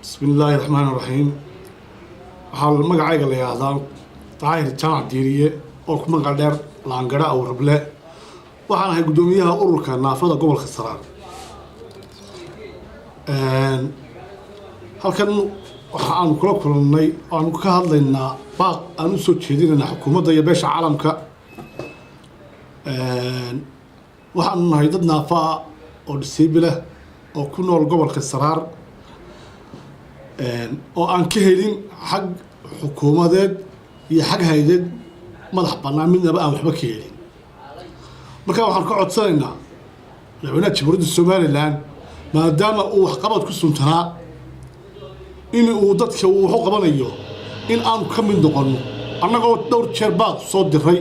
بسم الله الرحمن الرحيم. waxaa magacayga la yiraahdaa Taahir Jamac Diiriye oo ku magac dheer Laangara oo Rable. waxaan ahay gudoomiyaha ururka naafada gobolka Saraar. halkan waxaan kula kulannay aan ka hadlaynaa baaq aan u soo jeedinayna xukuumadda iyo beesha caalamka. waxaan nahay dad naafa oo disable oo ku nool gobolka Saraar. oo aan ka helin xag xukuumadeed iyo xag hay'adeed madax bannaan midnaba aan waxba ka helin. marka waxaan ka codsanaynaa madaxweynaha Jamhuuriyadda Somaliland maadaama uu waxqabad ku suntanaa in uu dadka uu wax u qabanayo in aan ka mid noqono annagoo dhowr jeer baaq soo diray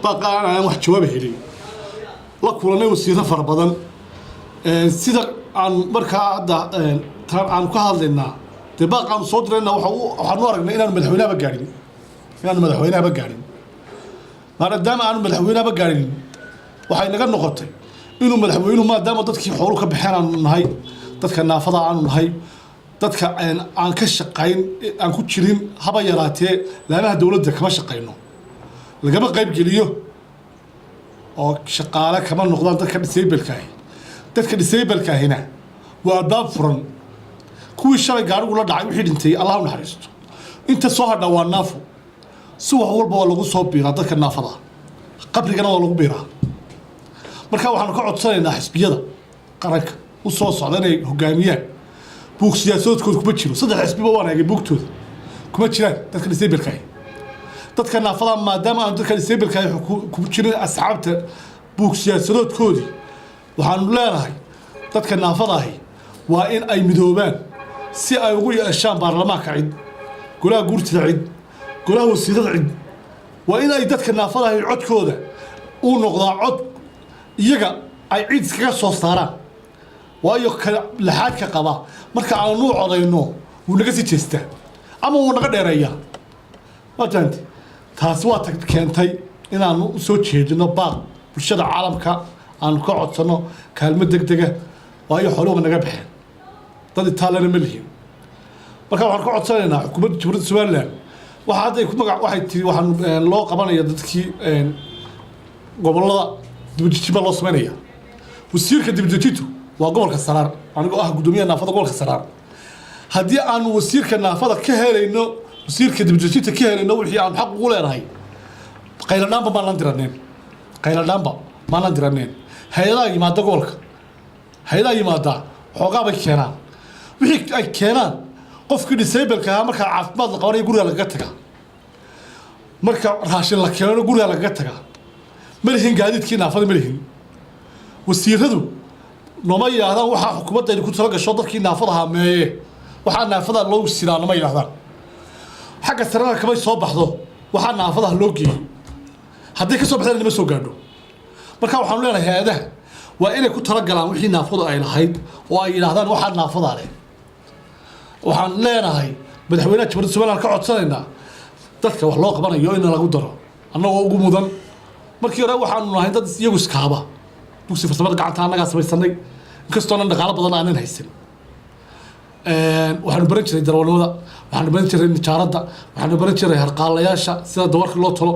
baaq aan wax jawaab helin la kulanay wasiirro fara badan sida aan markaa hadda aan ka hadlaynaa baaq aan soo dirayna waxaan u aragnay inaan madaxweynaha gaarin maadaama aan madaxweynaha gaarin waxay naga noqotay inuu madaxweynuhu maadaama dadkii xoolo ka baxeen aan nahay dadka naafada aan nahay dadka aan ka shaqayn aan ku jirin haba yaraatee laamaha dawladda kama shaqayno lagama qayb geliyo oo shaqaale kama noqdaan dadka disableka ahina waa baab furan kuwii shalay gaarigu la dhacay wixii dhintay Allah u naxariisto inta soo hadha waa naafo si wax walba waa lagu soo biiraa dadka naafada qabrigana waa lagu biiraa marka waxaan ka codsanaynaa xisbiyada qaranka u soo socda inay hogaamiyaan buug siyaasadeedkooda kuma jiro saddex xisbiba waan eegay buugtooda kuma jiraan dadka disableka dadka naafada maadaama aan dadka disableka ku jirin asxaabta buug siyaasadeedkoodii waxaan leenahay dadka naafada waa in ay midoobaan si ay ugu yeeshaan baarlamaanka cid golaha guurtida cid golaha wasiirada cid waa in ay dadka naafada codkooda uu noqdaa cod iyaga ay cid iskaga soo saaraan waayo laxaadka qaba marka aanu codayno wuu naga sii jeestaa ama wuu naga dheereeyaa wajanti taasi waa tag keentay inaanu u soo jeedino baaq bulshada caalamka aanu ka codsano kaalmo degdega waayo xooluhu naga baxeen dad Italian ma lihin marka waxaan ka codsanaynaa xukuumadda Jamhuuriyadda Somaliland waxa hadda ku magac waxay tiri waxaan loo qabanayaa dadkii gobolada dibadejinta loo sameeyaa wasiirka dibadejintu waa gobolka Saraar anigoo ah gudoomiyaha naafada gobolka Saraar haddii aan wasiirka naafada ka helayno wasiirka dibadejinta ka helayno wixii aan xaq ugu leenahay qayladhaanba ma lan diraneen hay'adaha yimaada gobolka xoogaa bay keenaan wixii ay keenaan qofkii disableka marka caafimaad la qabanayo guriga lagaga tagaa marka raashin la keeno guriga lagaga tagaa ma lihin gaadiidkii naafada ma lihin wasiiradu nooma yidhaahdaan waxaa xukuumadda ku tala gasho dadkii naafada hameeye waxaa naafada loo siraa nooma yidhaahdaan xagga sarena kamay soo baxdo waxaa naafada loo geeyey haddii ka soo baxdana nima soo gaadho marka waxaanu leenahay hay-adaha waa inay ku tala galaan wixii naafadu ay lahayd oo ay yidhaahdaan waxaa naafada leh waxaan leenahay madaxweynaha Jamhuuriyadda Somaliland ka codsanaynaa dadka wax loo qabanayo in lagu daro annagoo ugu mudan markii hore waxaanu nahay dad iyagu iskaaba dugsi farsamada gacanta annaga samaysanay inkastoo aan dhaqaale badan aanan haysan waxaanu baran jiray darwalnimada waxaanu baran jiray nijaaradda waxaanu baran jiray harqaalayaasha sida dawarka loo talo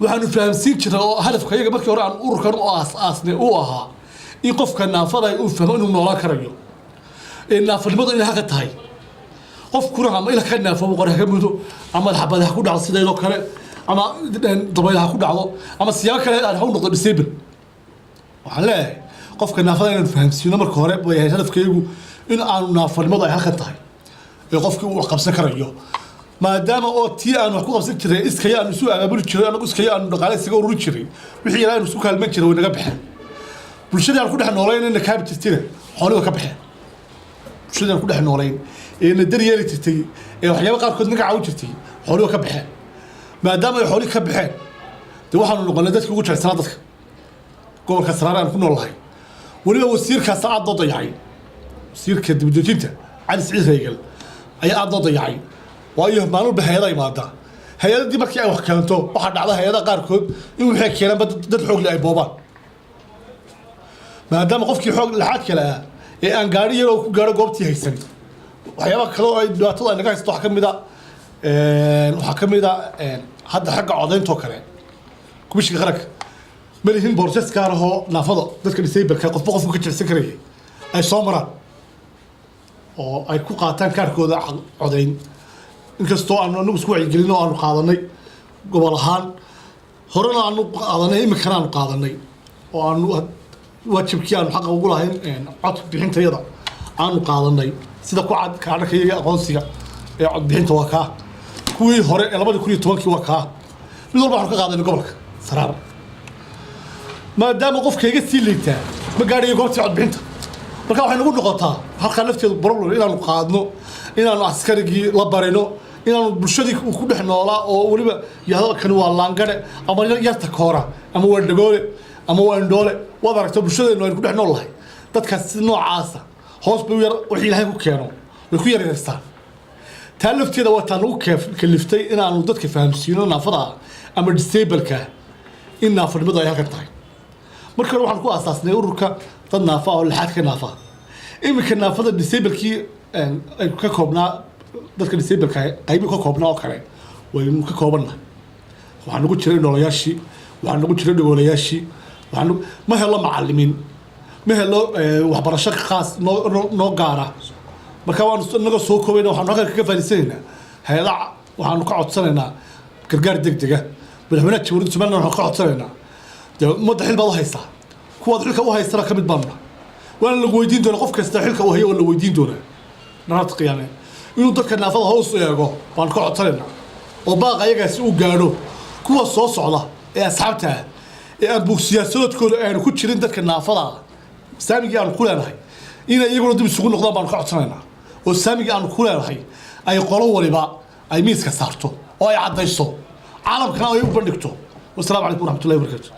waxaanu fahamsiin jiray oo hadafka iyaga markii hore aan ururkan oo aasnay uu ahaa in qofka naafada uu fahmo inuu noolaan karayo naafanimadu inay xaq tahay qofkuna ama ila ka naafo qoraha ka mudo ama xabadaha ku dhacdo sidoo kale ama dabaylaha ku dhacdo ama siyaabo kale aan u noqdo disable waxaan leeyahay qofka naafada inaan fahamsiino marka hore way hadafkaygu in aanu naafanimadu ay xaq tahay ee qofkii uu qabsan karayo maadaama oo tii aan wax ku qabsan jiray iskaya aan isu abaabuli jiray anagu iskaya aan dhaqaale isaga ururi jiray wixii ilaahay isku kaalmeyn jiray way naga baxeen bulshada aan ku dhex noolayn in ka jirtay xooluhu ka baxeen bulshada aan ku dhex noolayn ee daryeeli jirtay ee waxyaabo qaarkood naga caawin jirtay xooluhu ka baxeen maadaama ay xooluhu ka baxeen de waxaanu noqonay dadkii ugu jecel dadka gobolka Saraar aan ku noolahay waliba wasiirka saacad dayacay wasiirka dibadejinta Cali Siciid Reegal ayaa dayacay waayo maalmo hay'adaha imaada hay'adii markii ay wax keento waxa dhacda hay'adaha qaarkood in wixii keenan dad xoog leh ay boobaan maadaama qofkii xoog laxaad kale ee aan gaari yar oo ku gaaro goobtii haysan waxyaaba kale oo ay dhibaatada ay naga haysto waxaa ka mid ah hadda xagga codaynto kale kubishiga qaranka malihin boorses gaar ahoo naafada dadka disableka qofba qofku ka jirsan karayay ay soo maraan oo ay ku qaataan kaarkooda codayn inkastoo aanu anagu isku wacyigelin oo aanu qaadanay gobol ahaan horena aanu qaadanay iminkana aanu qaadanay oo aanu waajibkii aanu xaqa ugu lahayn cod bixintayada aanu qaadanay sida ku cad kaadhakayaga aqoonsiga ee cod bixinta waa kaa kuwii hore ee 2010 waa kaa mid walba waxaanu ka qaadanay gobolka Saraar maadaama qofkayga sii liitaa ma gaadhayo goobtii cod bixinta marka waxay nagu noqotaa halkaa lafteedu problem inaanu qaadno inaanu askarigii la barino inaanu bulshadii ku dhex noolaa oo weliba yahdo kan waa laangare ama yarta koora ama waa dhagoole ama waa indhoole waad aragta bulshadeenu aynu ku dhex nool lahay dadkaas si noocaasa hoos bay yar wixii ilaahay ku keeno way ku yareystaan taa lafteeda waa taa nagu kaliftay inaanu dadka fahamsiino naafada ama disableka in naafanimadu ay halkan tahay marka waxaan ku aasaasnay ururka dad naafa oo lixaad ka naafa iminka naafada disablekii ay ka koobnaa dadka disableka qaybi ka koobnaa oo kale waynu ka koobannahay waxaa nagu jiray noolayaashii waxaa nagu jiray dhagoolayaashii ma helo macallimiin ma helo waxbarasho khaas noo gaara marka waanu inaga soo koobayna waxaanu halkan kaga faa'iidaysanaynaa hay'adaha waxaanu ka codsanaynaa gargaar degdega madaxweynaha jamhuuriyadda Soomaaliya waxaanu ka codsanaynaa ummadda xil baad u haysaa kuwaad xilka u haysana ka mid baanna waana lagu weydiin doonaa qof kasta xilka uu hayo waa la weydiin doonaa naarta qiyaamee inuu dadka naafada hoos u eego baan ka codsanaynaa oo baaq ayagaasi u gaadho kuwa soo socda ee asxaabta ah ee aan buugsiyaasadoodkooda aanu ku jirin dadka naafada saamigii aanu ku leenahay inay iyaguna dib isugu noqdaan baan ka codsanaynaa oo saamigii aanu ku leenahay ay qolo waliba ay miiska saarto oo ay caddayso caalamkana ay u bandhigto والسلام عليكم ورحمة الله وبركاته